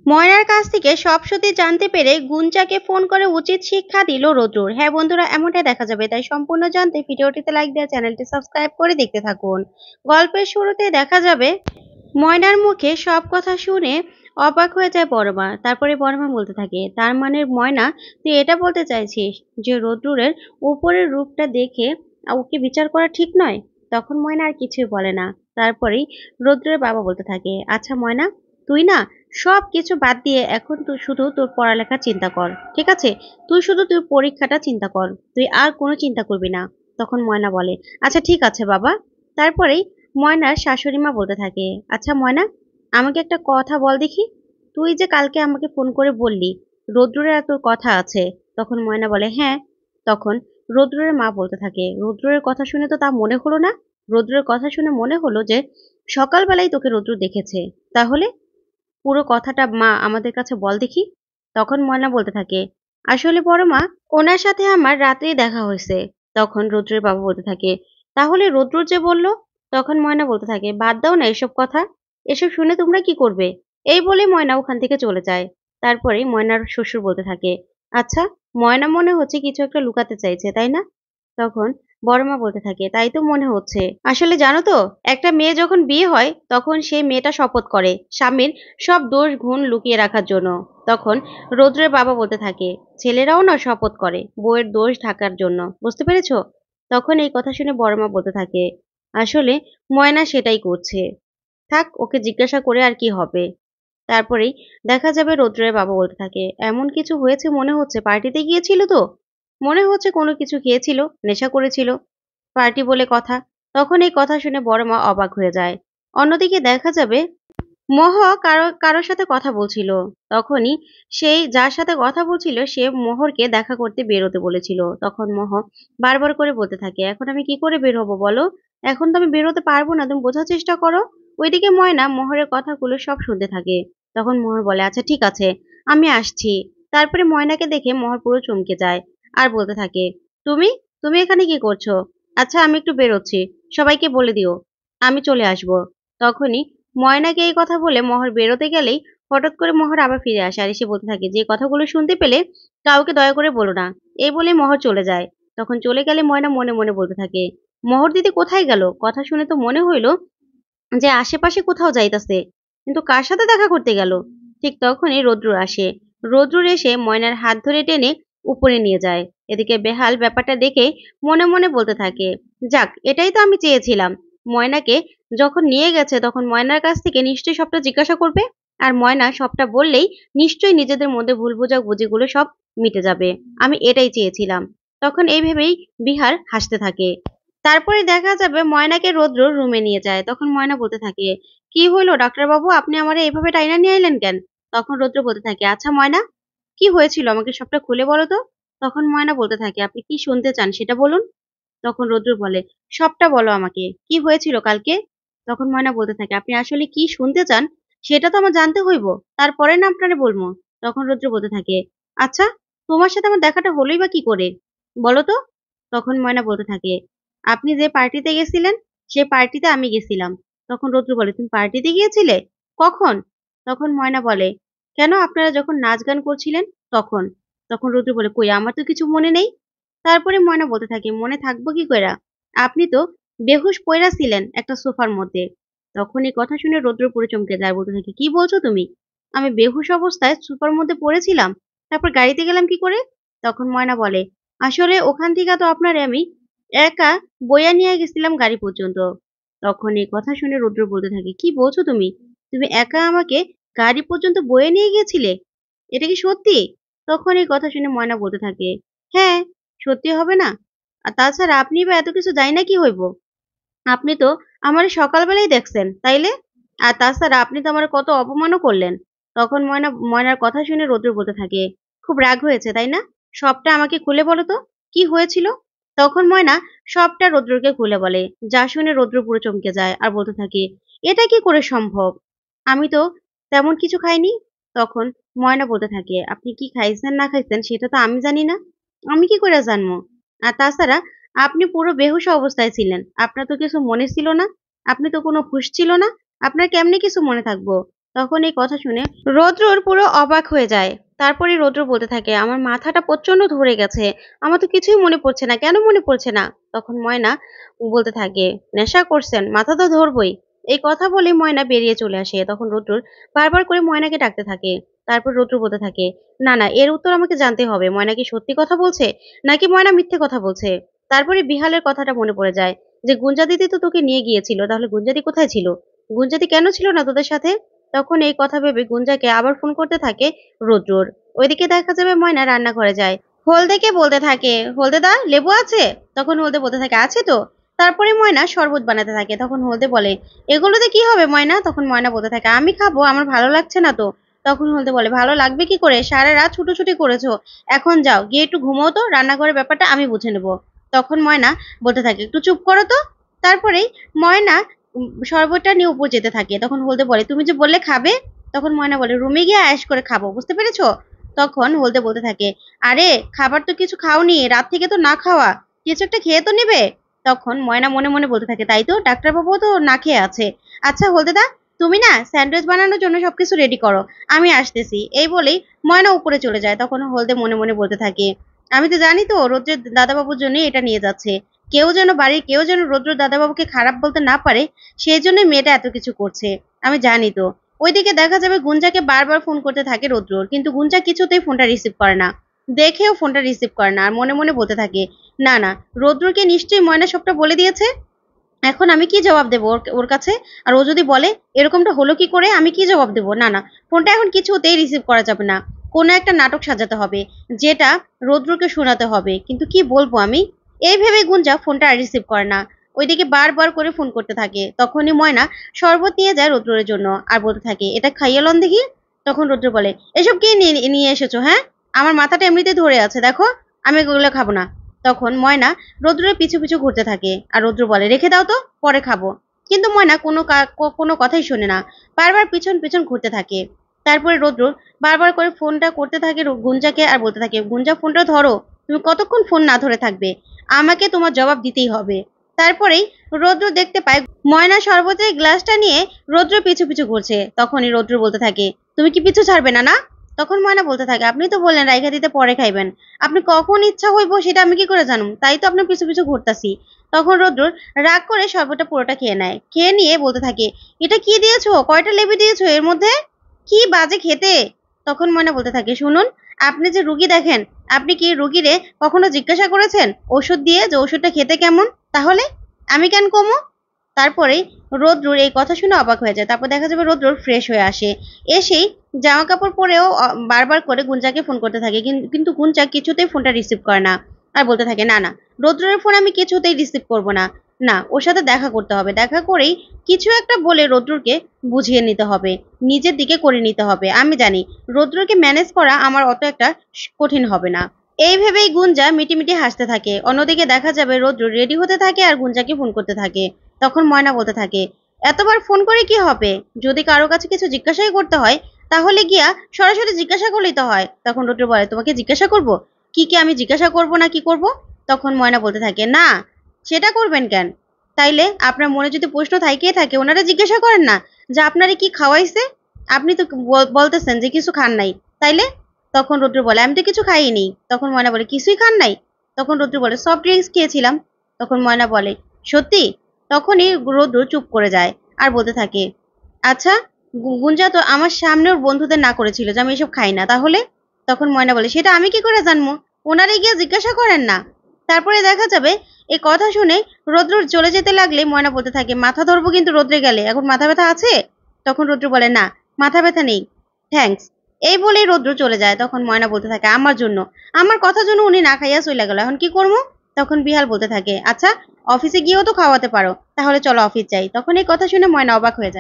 ময়নার কাছ থেকে সব সত্যি জানতে পেরে গুঞ্জাকে ফোন করে উচিত শিক্ষা দিল রোদ্রুর। হ্যাঁ বন্ধুরা, এমনটাই দেখা যাবে, তাই সম্পূর্ণ জানতে ভিডিওটিতে লাইক দিয়ে চ্যানেলটি সাবস্ক্রাইব করে দেখতে থাকুন। গল্পের শুরুতে দেখা যাবে ময়নার মুখে সব কথা শুনে অবাক হয়ে যায় বড়মা। তারপরে বড়মা বলতে থাকে, তার মানে ময়না, তুই এটা বলতে চাইছিস যে রোদ্রুরের উপরের রূপটা দেখে ওকে বিচার করা ঠিক নয়? তখন ময়না আর কিছুই বলে না। তারপরেই রোদ্রুরের বাবা বলতে থাকে, আচ্ছা ময়না, তুই না সব কিছু বাদ দিয়ে এখন তুই শুধু তোর পড়ালেখা চিন্তা কর, ঠিক আছে? তুই শুধু তোর পরীক্ষাটা চিন্তা কর, তুই আর কোনো চিন্তা করবি না। তখন ময়না বলে, আচ্ছা ঠিক আছে বাবা। তারপরেই ময়নার শাশুড়ি মা বলতে থাকে, আচ্ছা ময়না, আমাকে একটা কথা বল দেখি। তুই যে কালকে আমাকে ফোন করে বললি রোদ্দুরের আর তোর কথা আছে। তখন ময়না বলে, হ্যাঁ। তখন রোদ্দুরের মা বলতে থাকে, রোদ্দুরের কথা শুনে তো তা মনে হলো না। রোদ্দুরের কথা শুনে মনে হলো যে সকালবেলায় তোকে রোদ্দুর দেখেছে। তাহলে পুরো কথাটা মা আমাদের কাছে বল দেখি। তখন ময়না বলতে থাকে, আসলে বড় মা, ওনার সাথে আমার রাতেই দেখা হয়েছে। তখন রুদ্রের বাবা বলতে থাকে, তাহলে রুদ্র যে বলল? তখন ময়না বলতে থাকে, বাদ দাও না এসব কথা, এসব শুনে তোমরা কি করবে? এই বলে ময়না ওখান থেকে চলে যায়। তারপরে ময়নার শ্বশুর বলতে থাকে, আচ্ছা, ময়না মনে হচ্ছে কিছু একটা লুকাতে চাইছে, তাই না? তখন বড় মা বলতে থাকে, তাই তো মনে হচ্ছে। আসলে জানো তো, একটা মেয়ে যখন বিয়ে হয় তখন সেই মেয়েটা শপথ করে স্বামীর সব দোষ গুণ লুকিয়ে রাখার জন্য। তখন রৌদ্রের বাবা বলতে থাকে, ছেলেরাও না শপথ করে বউয়ের দোষ ঢাকার জন্য, বুঝতে পেরেছো? তখন এই কথা শুনে বড় মা বলতে থাকে, আসলে ময়না সেটাই করছে। থাক, ওকে জিজ্ঞাসা করে আর কি হবে। তারপরেই দেখা যাবে রৌদ্রের বাবা বলতে থাকে, এমন কিছু হয়েছে মনে হচ্ছে, পার্টিতে গিয়েছিল তো, মনে হচ্ছে কোনো কিছু খেয়েছিল, নেশা করেছিল, পার্টি বলে কথা। তখন এই কথা শুনে বড় মা অবাক হয়ে যায়। অন্যদিকে দেখা যাবে মোহ কারোর সাথে কথা বলছিল। তখনই সেই যার সাথে কথা বলছিল সে মোহরকে দেখা করতে বেরোতে বলেছিল। তখন মোহ বারবার করে বলতে থাকে, এখন আমি কি করে বের হবো বলো? এখন তো আমি বেরোতে পারবো না, তুমি বোঝার চেষ্টা করো। ওইদিকে ময়না মোহরের কথাগুলো সব শুনতে থাকে। তখন মোহর বলে, আচ্ছা ঠিক আছে, আমি আসছি। তারপরে ময়নাকে দেখে মোহর পুরো চমকে যায় আর বলতে থাকে, তুমি তুমি এখানে কি করছো? আচ্ছা আমি একটু বেরোচ্ছি, সবাইকে বলে দিও আমি চলে আসবো। তখনই ময়নাকে এই কথা বলে মোহর বেরোতে গেলেই হঠাৎ করে মোহর আবার ফিরে আসে আর এসে বলতে থাকে, যে কথাগুলো শুনতে পেলে কাউকে দয়া করে বলো না। এই বলে মোহর চলে যায়। তখন চলে গেলে ময়না মনে মনে বলতে থাকে, মোহর দিদি কোথায় গেল? কথা শুনে তো মনে হইলো যে আশেপাশে কোথাও যাইতাছে, কিন্তু কার সাথে দেখা করতে গেল? ঠিক তখনই রোদ্রুর আসে। রোদ্রুর এসে ময়নার হাত ধরে টেনে উপরে নিয়ে যায়। এদিকে বেহাল ব্যাপারটা দেখে মনে মনে বলতে থাকে, যাক, এটাই তো আমি চেয়েছিলাম। ময়নাকে যখন নিয়ে গেছে তখন ময়নার কাছ থেকে নিশ্চয়ই সবটা জিজ্ঞাসা করবে, আর ময়না সবটা বললেই নিশ্চয়ই নিজেদের মধ্যে ভুল বোঝাবুঝিগুলো সব মিটে যাবে। আমি এটাই চেয়েছিলাম। তখন এই ভেবেই বিহার হাসতে থাকে। তারপরে দেখা যাবে ময়নাকে রৌদ্র রুমে নিয়ে যায়। তখন ময়না বলতে থাকে, কি হইলো ডাক্তারবাবু, আপনি আমারে এভাবে টাইনা নিয়ে আইলেন কেন? তখন রৌদ্র বলতে থাকে, আচ্ছা ময়না, কি হয়েছিল আমাকে সবটা খুলে বলো তো। তখন ময়না বলতে থাকে, আপনি কি শুনতে চান সেটা বলুন। তখন রৌদ্র বলে, সবটা বলো আমাকে, কি হয়েছিল কালকে? তখন ময়না বলতে থাকে, আপনি আসলে কি শুনতে চান সেটা তো আমার জানতে হইব, তারপরে না আপনারে বলবো। তখন রৌদ্র বলতে থাকে, আচ্ছা, তোমার সাথে আমার দেখাটা হলোই বা কি করে, বলো তো। তখন ময়না বলতে থাকে, আপনি যে পার্টিতে গেছিলেন সেই পার্টিতে আমি গেছিলাম। তখন রৌদ্র বলে, তুমি পার্টিতে গিয়েছিলে? কখন? তখন ময়না বলে, কেন, আপনারা যখন নাচ গান করছিলেন তখন। তখন রৌদ্র বলে, কই, আমার তো কিছু মনে নেই। তারপরে ময়না বলতে থাকে, মনে থাকবো কি কইরা, আপনি তো বেহুশ পইরা ছিলেন একটা সোফার মধ্যে। তখন এই কথা শুনে রৌদ্র পুরো চমকে যায়, বলতে থাকে, কি বলছো তুমি? আমি বেহুশ অবস্থায় সোফার মধ্যে পড়েছিলাম, তারপর গাড়িতে গেলাম কি করে? তখন ময়না বলে, আসলে ওখান থেকে তো আপনারে আমি একা বইয়া নিয়ে গেছিলাম গাড়ি পর্যন্ত। তখন এই কথা শুনে রৌদ্র বলতে থাকে, কি বলছো তুমি? তুমি একা আমাকে গাড়ি পর্যন্ত বয়ে নিয়ে গিয়েছিলে? এটা কি সত্যি? তখন এই কথা শুনে ময়না বলতে থাকে, হ্যাঁ, সত্যি হবে না? আর তাছাড়া আপনি বা এত কিছু জানি না কি হইব? আপনি তো আমারে সকালবেলাই দেখছেন, তাইলে? আর তাছাড়া আপনি তো আমারে কত অপমানও করলেন। তখন ময়নার কথা শুনে রৌদ্র বলতে থাকে, খুব রাগ হয়েছে, তাই না? সবটা আমাকে খুলে বলো তো, কি হয়েছিল? তখন ময়না সবটা রৌদ্রকে খুলে বলে, যা শুনে রৌদ্র পুরো চমকে যায় আর বলতে থাকে, এটা কি করে সম্ভব? আমি তো তেমন কিছু খাইনি। তখন ময়না বলতে থাকে, আপনি কি খাইছেন না খাইছেন সেটা তো আমি জানি না। আমি কি করে জানবো? আর তাছাড়া আপনি পুরো বেহুঁশ অবস্থায় ছিলেন। আপনার তো কিছু মনে ছিল না। আপনি তো কোনো হুঁশ ছিল না। আপনার কেমনে কিছু মনে থাকবো? তখন এই কথা শুনে রৌদ্রর পুরো অবাক হয়ে যায়। তারপরে রৌদ্র বলতে থাকে, আমার মাথাটা প্রচন্ড ধরে গেছে, আমার তো কিছুই মনে পড়ছে না, কেন মনে পড়ছে না? তখন ময়না বলতে থাকে, নেশা করছেন, মাথা তো ধরবই। এই কথা বলে ময়না বেরিয়ে চলে আসে। তখন রৌদ্র বারবার করে ময়নাকে ডাকতে থাকে। তারপর রৌদ্র বলতে থাকে, না না, এর উত্তর আমাকে জানতে হবে, ময়না কি সত্যি কথা বলছে নাকি ময়না মিথ্যে কথা বলছে। তারপরে বিহালের কথাটা মনে পড়ে যায়, যে গুঞ্জা দিদি তো তোকে নিয়ে গিয়েছিল, তাহলে গুঞ্জাদি কোথায় ছিল? গুঞ্জাদি কেন ছিল না তোদের সাথে? তখন এই কথা ভেবে গুঞ্জাকে আবার ফোন করতে থাকে রুদ্রর। ওইদিকে দেখা যাবে ময়না রান্নাঘরে যায়। হলদেকে বলতে থাকে, হলদে দা লেবু আছে? তখন হলদে বলতে থাকে, আছে তো। তারপরে ময়না শরবত বানাতে থাকে। তখন হলদে বলে, এগুলোতে কি হবে ময়না? তখন ময়না বলতে থাকে, আমি খাবো, আমার ভালো লাগছে না তো। তখন হলদে বলে, ভালো লাগবে কি করে, সারা রাত ছুটোছুটি করেছো, এখন যাও গিয়ে একটু ঘুমোও তো, রান্নাঘরের ব্যাপারটা আমি বুঝে নেবো। তখন ময়না বলতে থাকে, একটু চুপ করো তো। তারপরেই ময়না শরবতটা নিয়ে উপর যেতে থাকে। তখন হলদে বলে, তুমি যে বললে খাবে। তখন ময়না বলে, রুমে গিয়ে আয়েশ করে খাবো, বুঝতে পেরেছো? তখন হলদে বলতে থাকে, আরে খাবার তো কিছু খাওনি, রাত থেকে তো না খাওয়া, কিছু একটা খেয়ে তো নেবে। তখন ময়না মনে মনে বলতে থাকে, তাই তো, ডাক্তারবাবুও তো না খেয়ে আছে। আচ্ছা হলদে দা, তুমি না স্যান্ডউইচ বানানোর জন্য সবকিছু রেডি করো, আমি আসতেছি। এই বলেই ময়না উপরে চলে যায়। তখন হলদে মনে মনে বলতে থাকে, আমি তো জানি তো রোদ্রের দাদাবাবুর জন্যই এটা নিয়ে যাচ্ছে, বাড়ির কেউ যেন রৌদ্র দাদাবাবুকে খারাপ বলতে না পারে, সেই জন্যই মেয়েটা এত কিছু করছে, আমি জানি তো। ওইদিকে দেখা যাবে গুঞ্জাকে বারবার ফোন করতে থাকে রৌদ্রর, কিন্তু গুঞ্জা কিছুতেই ফোনটা রিসিভ করে না। দেখেও ফোনটা রিসিভ করে না, আর মনে মনে বলতে থাকে, না না, রৌদ্রকে নিশ্চয়ই ময়না সবটা বলে দিয়েছে, এখন আমি কি জবাব দেবো ওর ওর কাছে? আর ও যদি বলে এরকমটা হলো কি করে, আমি কি জবাব দেবো? না না, ফোনটা এখন কিছুতেই রিসিভ করা যাবে না, কোনো একটা নাটক সাজাতে হবে, যেটা রৌদ্রকে শোনাতে হবে, কিন্তু কি বলবো আমি? এই ভেবে গুঞ্জা ফোনটা আর রিসিভ করে না। ওইদিকে বারবার করে ফোন করতে থাকে। তখনই ময়না শরবত নিয়ে যায় রৌদ্রের জন্য, আর বলতে থাকে, এটা খাইয়ে লন দেখি। তখন রৌদ্র বলে, এসব কি নিয়ে এসেছো, হ্যাঁ? আমার মাথাটা এমনিতেই ধরে আছে, দেখো, আমি এগুলো খাবো না। তখন ময়না রৌদ্রের পিছু পিছু ঘুরতে থাকে, আর রৌদ্র বলে, রেখে দাও তো, পরে খাবো। কিন্তু ময়না কোনো কথাই শোনে না, বারবার পিছন পিছন ঘুরতে থাকে। তারপরে রৌদ্র বারবার করে ফোনটা করতে থাকে গুঞ্জাকে, আর বলতে থাকে, গুঞ্জা ফোনটা ধরো, তুমি কতক্ষণ ফোন না ধরে থাকবে, আমাকে তোমার জবাব দিতেই হবে। তারপরেই রৌদ্র দেখতে পায় ময়না শরবতের গ্লাসটা নিয়ে রৌদ্র পিছু পিছু ঘুরছে। তখনই রৌদ্র বলতে থাকে, তুমি কি পিছু ছাড়বে না না? তখন ময়না বলতে থাকে, আপনি তো বললেন রাইখা দিতে পরে খাইবেন, আপনি কখন ইচ্ছা হইব সেটা আমি কি করে জানুম, তাই তো আপনার পিছু পিছু ঘুরতাছি। তখন রৌদ্র রাগ করে শরবতটা পুরোটা খেয়ে নেয়। খেয়ে নিয়ে বলতে থাকে, এটা কি দিয়েছো, কয়টা লেবু দিয়েছো এর মধ্যে, কি বাজে খেতে। তখন ময়না বলতে থাকে, শুনুন, আপনি যে রুগী দেখেন, আপনি কি রুগীরে কখনো জিজ্ঞাসা করেছেন ওষুধ দিয়ে যে ওষুধটা খেতে কেমন? তাহলে আমি কেন কমো? তারপরে রৌদ্রর এই কথা শুনে অবাক হয়ে যায়। তারপর দেখা যাবে রৌদ্র ফ্রেশ হয়ে আসে, এসেই জামা কাপড় পরেও বারবার করে গুঞ্জাকে ফোন করতে থাকে, কিন্তু গুঞ্জা কিছুতেই ফোনটা রিসিভ করে না। আর বলতে থাকে, না না, রৌদ্রের ফোন আমি কিছুতেই রিসিভ করব না, না, ওর সাথে দেখা করতে হবে, দেখা করেই কিছু একটা বলে রৌদ্রকে বুঝিয়ে নিতে হবে, নিজের দিকে করে নিতে হবে। আমি জানি রৌদ্রকে ম্যানেজ করা আমার অত একটা কঠিন হবে না। এই ভেবেই গুঞ্জা মিটিমিটি হাসতে থাকে। অন্যদিকে দেখা যাবে রৌদ্র রেডি হতে থাকে আর গুঞ্জাকে ফোন করতে থাকে। তখন ময়না বলতে থাকে, এতবার ফোন করে কি হবে, যদি কারো কাছে কিছু জিজ্ঞাসাই করতে হয় তাহলে গিয়া সরাসরি জিজ্ঞাসা করলেই তো হয়। তখন রৌদ্র বলে, তোমাকে জিজ্ঞাসা করব? কি কি আমি জিজ্ঞাসা করব না কি করব? তখন ময়না বলতে থাকে, না, সেটা করবেন কেন? তাইলে আপনার মনে যদি প্রশ্ন থাইকেই থাকে, ওনারা জিজ্ঞাসা করেন না যে আপনারে কি খাওয়াইছে, আপনি তো বলতেছেন যে কিছু খান নাই, তাইলে? তখন রৌদ্র বলে, আমি তো কিছু খাইনি। তখন ময়না বলে, কিছুই খান নাই? তখন রৌদ্র বলে, সফট ড্রিঙ্কস খেয়েছিলাম। তখন ময়না বলে, সত্যি? তখনই রৌদ্র চুপ করে যায়, আর বলতে থাকে, আচ্ছা, গুঞ্জা তো আমার সামনে ওর বন্ধুদের না করেছিল যে আমি এসব খাই না, তাহলে? তখন ময়না বলে, সেটা আমি কি করে জানবো, ওনারে গিয়ে জিজ্ঞাসা করেন না। তারপরে দেখা যাবে এই কথা শুনে রৌদ্র চলে যেতে লাগলে ময়না বলতে থাকে, মাথা ধরবো কিন্তু রৌদ্রে গেলে, এখন মাথা ব্যথা আছে? তখন রৌদ্র বলে, না, মাথা ব্যথা নেই, থ্যাঙ্কস। এই বলেই রৌদ্র চলে যায়। তখন ময়না বলতে থাকে, আমার জন্য, আমার কথার জন্য উনি না খাইয়া চলে গেল, এখন কি করবো? তখন বিহাল বলতে থাকে, আচ্ছা, অফিসে গিয়েও তো খাওয়াতে পারো, তাহলে চলো অফিস যাই। তখন এই কথা শুনে ময়না অবাক হয়ে যায়।